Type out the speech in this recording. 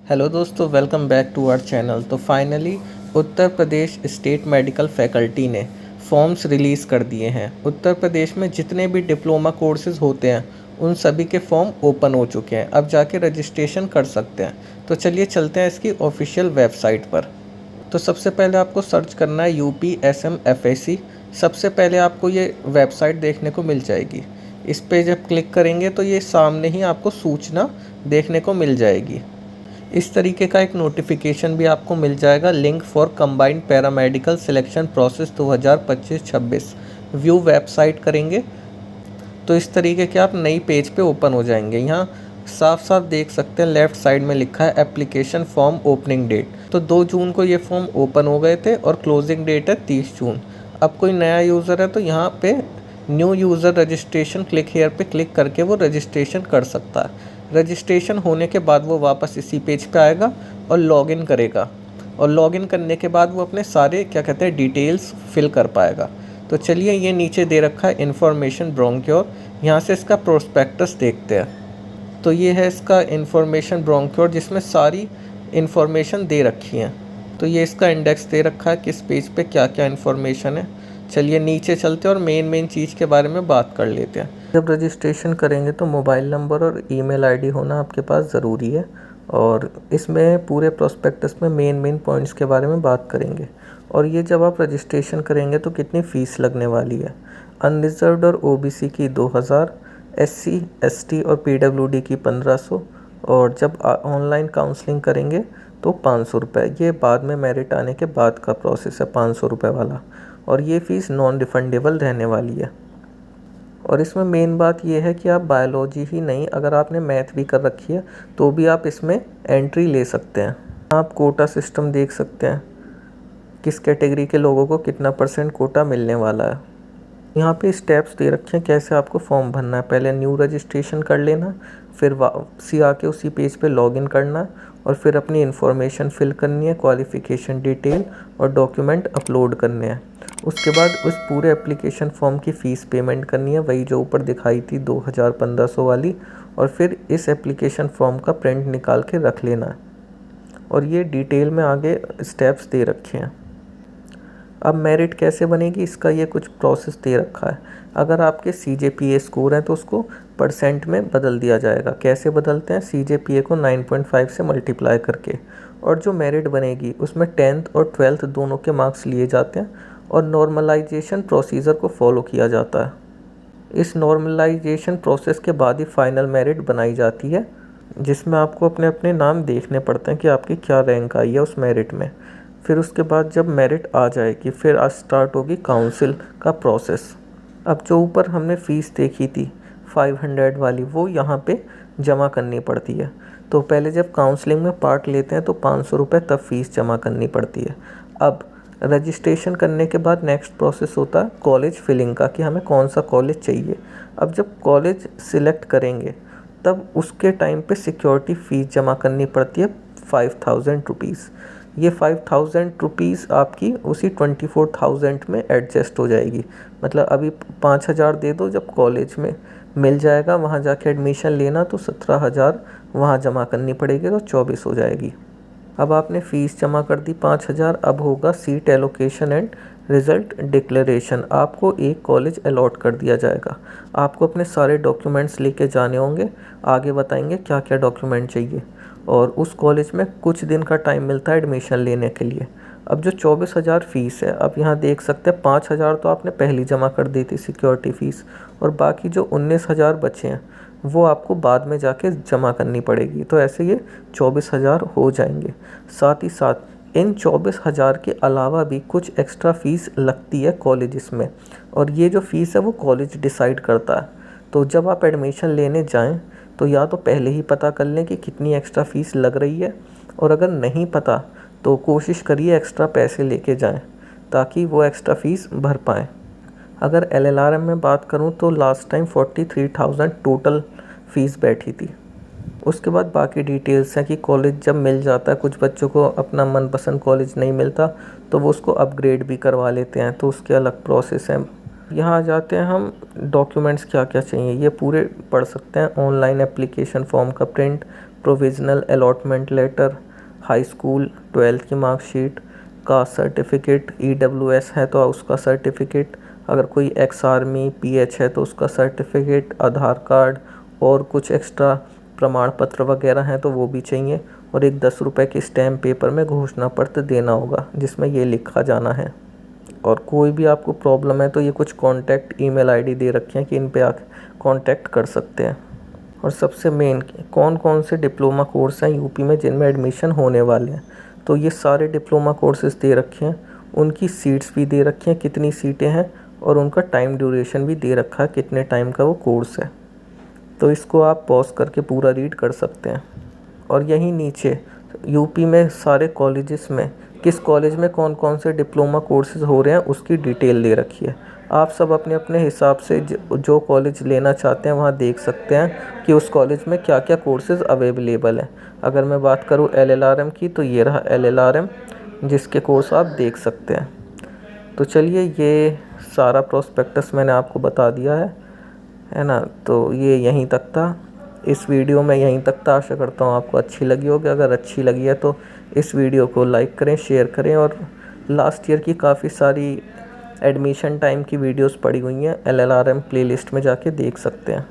Hello दोस्तों, welcome back to our channel. तो finally Uttar Pradesh state medical faculty ने forms release कर दिए हैं। उत्तर प्रदेश में जितने भी डिप्लोमा कोर्सेज़ होते हैं उन सभी के फॉर्म ओपन हो चुके हैं। अब जाके रजिस्ट्रेशन कर सकते हैं। तो चलिए चलते हैं इसकी ऑफिशियल वेबसाइट पर। तो सबसे पहले आपको सर्च करना है UPSM-FAC। सबसे पहले आपको ये वेबसाइट देखने को मिल जाएगी। इस पे जब क्लिक करेंगे तो ये सामने ही आपको सूचना देखने को मिल जाएगी। इस तरीके का एक नोटिफिकेशन भी आपको मिल जाएगा, link for combined paramedical selection process 2025-26। View website करेंगे तो इस तरीके के आप नई पेज पे ओपन हो जाएंगे। यहाँ साफ साफ देख सकते हैं, लेफ्ट साइड में लिखा है एप्लीकेशन फॉर्म ओपनिंग डेट। तो 2 जून को ये फॉर्म ओपन हो गए थे और क्लोजिंग डेट है 30 जून। अब कोई नया यूज़र है तो यहाँ पे new user registration click here पे क्लिक करके वो रजिस्ट्रेशन कर सकता है। रजिस्ट्रेशन होने के बाद वो वापस इसी पेज पे आएगा और लॉगिन करेगा, और लॉगिन करने के बाद वो अपने सारे डिटेल्स फिल कर पाएगा। तो चलिए, ये नीचे दे रखा है इन्फॉर्मेशन ब्रोंक्योर। यहाँ से इसका प्रोस्पेक्टस देखते हैं। तो ये है इसका इन्फॉर्मेशन ब्रोंक्योर, जिसमें सारी इन्फॉर्मेशन दे रखी है। तो ये इसका इंडेक्स दे रखा है किस पेज पे क्या क्या इन्फॉर्मेशन है। चलिए नीचे चलते हैं और मेन चीज़ के बारे में बात कर लेते हैं। जब रजिस्ट्रेशन करेंगे तो मोबाइल नंबर और ईमेल आईडी होना आपके पास ज़रूरी है, और इसमें पूरे प्रोस्पेक्टस में मेन पॉइंट्स के बारे में बात करेंगे। और ये जब आप रजिस्ट्रेशन करेंगे तो कितनी फ़ीस लगने वाली है। अनरिजर्व्ड और OBC की 2000, SC ST और PWD की 1500, और जब ऑनलाइन काउंसलिंग करेंगे तो 500 रुपये। ये बाद में मेरिट आने के बाद का प्रोसेस है, 500 रुपये वाला। और ये फ़ीस नॉन रिफंडेबल रहने वाली है। और इसमें मेन बात यह है कि आप बायोलॉजी ही नहीं, अगर आपने मैथ भी कर रखी है तो भी आप इसमें एंट्री ले सकते हैं। आप कोटा सिस्टम देख सकते हैं, किस कैटेगरी के लोगों को कितना % कोटा मिलने वाला है। यहाँ पे स्टेप्स दे रखे हैं कैसे आपको फॉर्म भरना है। पहले न्यू रजिस्ट्रेशन कर लेना, फिर वापसी आके उसी पेज पे लॉगिन करना है, और फिर अपनी इन्फॉर्मेशन फिल करनी है, क्वालिफ़िकेशन डिटेल और डॉक्यूमेंट अपलोड करने हैं। उसके बाद उस पूरे एप्लीकेशन फॉर्म की फ़ीस पेमेंट करनी है, वही जो ऊपर दिखाई थी 2500 वाली। और फिर इस एप्लीकेशन फॉर्म का प्रिंट निकाल के रख लेना है। और ये डिटेल में आगे स्टेप्स दे रखे हैं। अब मेरिट कैसे बनेगी, इसका ये कुछ प्रोसेस दे रखा है। अगर आपके CGPA स्कोर हैं तो उसको % में बदल दिया जाएगा। कैसे बदलते हैं, CGPA को 9.5 से मल्टीप्लाई करके। और जो मेरिट बनेगी उसमें 10th और 12th दोनों के मार्क्स लिए जाते हैं, और नॉर्मलाइजेशन प्रोसीजर को फॉलो किया जाता है। इस नॉर्मलाइजेशन प्रोसेस के बाद ही फाइनल मेरिट बनाई जाती है, जिसमें आपको अपने अपने नाम देखने पड़ते हैं कि आपकी क्या रैंक आई है उस मेरिट में। फिर उसके बाद जब मेरिट आ जाएगी फिर आज स्टार्ट होगी काउंसिल का प्रोसेस। अब जो ऊपर हमने फ़ीस देखी थी 500 वाली, वो यहाँ पे जमा करनी पड़ती है। तो पहले जब काउंसलिंग में पार्ट लेते हैं तो 500 रुपये तब फ़ीस जमा करनी पड़ती है। अब रजिस्ट्रेशन करने के बाद नेक्स्ट प्रोसेस होता है कॉलेज फिलिंग का, कि हमें कौन सा कॉलेज चाहिए। अब जब कॉलेज सिलेक्ट करेंगे तब उसके टाइम पे सिक्योरिटी फ़ीस जमा करनी पड़ती है 5000 रुपीज़। ये 5000 रुपीज़ आपकी उसी 24,000 में एडजस्ट हो जाएगी। मतलब अभी 5000 दे दो, जब कॉलेज में मिल जाएगा वहाँ जाके एडमिशन लेना तो 17,000 वहाँ जमा करनी पड़ेगी, तो 24 हो जाएगी। अब आपने फ़ीस जमा कर दी 5000। अब होगा seat allocation end result declaration. आपको एक कॉलेज अलॉट कर दिया जाएगा। आपको अपने सारे डॉक्यूमेंट्स लेके जाने होंगे, आगे बताएंगे क्या क्या डॉक्यूमेंट चाहिए। और उस कॉलेज में कुछ दिन का टाइम मिलता है एडमिशन लेने के लिए। अब जो 24,000 फ़ीस है, अब यहाँ देख सकते हैं 5,000 तो आपने पहले जमा कर दी थी सिक्योरिटी फ़ीस, और बाकी जो 19,000 बचे हैं वो आपको बाद में जाके जमा करनी पड़ेगी। तो ऐसे ये 24,000 हो जाएंगे। साथ ही साथ इन 24,000 के अलावा भी कुछ एक्स्ट्रा फ़ीस लगती है कॉलेज में, और ये जो फ़ीस है वो कॉलेज डिसाइड करता है। तो जब आप एडमिशन लेने जाएं तो या तो पहले ही पता कर लें कि कितनी एक्स्ट्रा फ़ीस लग रही है, और अगर नहीं पता तो कोशिश करिए एक्स्ट्रा पैसे लेके जाएं ताकि वो एक्स्ट्रा फ़ीस भर पाएँ। अगर LLRM में बात करूं तो लास्ट टाइम 43,000 टोटल फ़ीस बैठी थी। उसके बाद बाकी डिटेल्स हैं कि कॉलेज जब मिल जाता है, कुछ बच्चों को अपना मनपसंद कॉलेज नहीं मिलता तो वो उसको अपग्रेड भी करवा लेते हैं, तो उसके अलग प्रोसेस हैं। यहाँ आ जाते हैं हम, डॉक्यूमेंट्स क्या क्या चाहिए ये पूरे पढ़ सकते हैं। ऑनलाइन एप्लीकेशन फॉर्म का print, provisional allotment letter, high school 12th की मार्कशीट, कास्ट सर्टिफिकेट, EWS है तो उसका सर्टिफिकेट, अगर कोई एक्स आर्मी PH है तो उसका सर्टिफिकेट, आधार कार्ड और कुछ एक्स्ट्रा प्रमाण पत्र वगैरह हैं तो वो भी चाहिए, और एक 10 रुपये की स्टैम्प पेपर में घोषणा पत्र देना होगा जिसमें ये लिखा जाना है। और कोई भी आपको प्रॉब्लम है तो ये कुछ कॉन्टैक्ट ईमेल आईडी दे रखे हैं कि इन पे आप कॉन्टैक्ट कर सकते हैं। और सबसे मेन, कौन कौन से डिप्लोमा कोर्स हैं यूपी में जिनमें एडमिशन होने वाले हैं, तो ये सारे डिप्लोमा कोर्सेज़ दे रखे हैं, उनकी सीट्स भी दे रखी हैं, कितनी सीटें हैं, और उनका टाइम ड्यूरेशन भी दे रखा है, कितने टाइम का वो कोर्स है। तो इसको आप पॉज करके पूरा रीड कर सकते हैं। और यहीं नीचे यूपी में सारे कॉलेजेस में किस कॉलेज में कौन कौन से डिप्लोमा कोर्सेज हो रहे हैं उसकी डिटेल दे रखी है। आप सब अपने अपने हिसाब से जो कॉलेज लेना चाहते हैं वहाँ देख सकते हैं कि उस कॉलेज में क्या क्या कोर्सेज अवेलेबल हैं। अगर मैं बात करूँ LLRM की, तो ये रहा LLRM जिसके कोर्स आप देख सकते हैं। तो चलिए, ये सारा प्रोस्पेक्टस मैंने आपको बता दिया है ना। तो ये यहीं तक था, इस वीडियो में यहीं तक था। आशा करता हूँ आपको अच्छी लगी होगी। अगर अच्छी लगी है तो इस वीडियो को लाइक करें, शेयर करें, और लास्ट ईयर की काफ़ी सारी एडमिशन टाइम की वीडियोस पड़ी हुई हैं LLRM प्लेलिस्ट में, जाके देख सकते हैं।